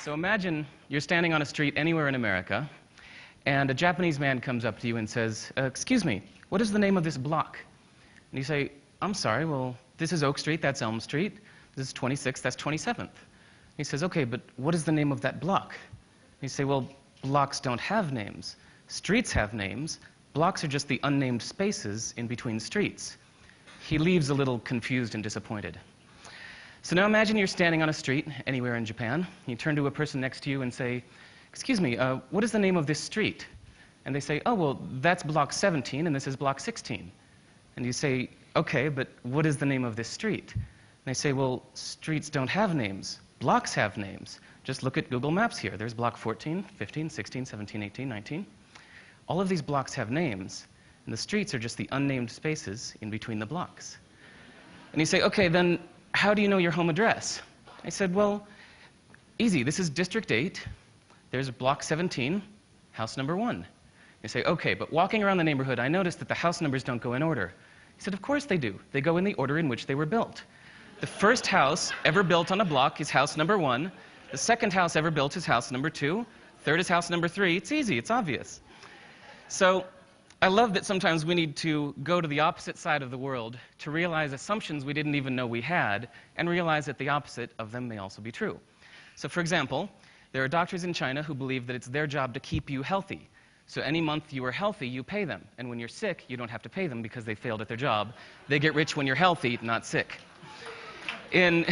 So imagine you're standing on a street anywhere in America, and a Japanese man comes up to you and says, excuse me, what is the name of this block? And you say, I'm sorry, well, this is Oak Street, that's Elm Street. This is 26th, that's 27th. He says, okay, but what is the name of that block? And you say, well, blocks don't have names. Streets have names. Blocks are just the unnamed spaces in between streets. He leaves a little confused and disappointed. So now imagine you're standing on a street anywhere in Japan. You turn to a person next to you and say, excuse me, what is the name of this street? And they say, oh, well, that's block 17 and this is block 16. And you say, okay, but what is the name of this street? And they say, well, streets don't have names. Blocks have names. Just look at Google Maps here. There's block 14, 15, 16, 17, 18, 19. All of these blocks have names, and the streets are just the unnamed spaces in between the blocks. And you say, okay, then how do you know your home address? I said, well, easy. This is District 8. There's block 17, house number 1. You say, okay, but walking around the neighborhood, I noticed that the house numbers don't go in order. He said, of course they do. They go in the order in which they were built. The first house ever built on a block is house number 1. The second house ever built is house number 2. Third is house number 3. It's easy. It's obvious. So I love that sometimes we need to go to the opposite side of the world to realize assumptions we didn't even know we had, and realize that the opposite of them may also be true. So for example, there are doctors in China who believe that it's their job to keep you healthy. So any month you are healthy, you pay them. And when you're sick, you don't have to pay them because they failed at their job. They get rich when you're healthy, not sick. In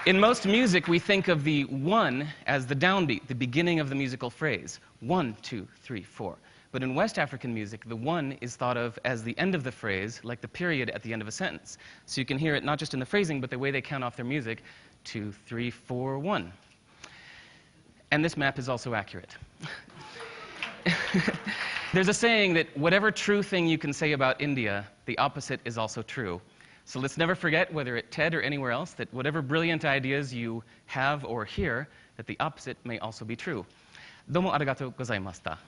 most music, we think of the 1 as the downbeat, the beginning of the musical phrase. 1, 2, 3, 4. But in West African music, the 1 is thought of as the end of the phrase, like the period at the end of a sentence. So you can hear it not just in the phrasing, but the way they count off their music. 2, 3, 4, 1. And this map is also accurate. There's a saying that whatever true thing you can say about India, the opposite is also true. So let's never forget, whether at TED or anywhere else, that whatever brilliant ideas you have or hear, that the opposite may also be true. どうもありがとうございました。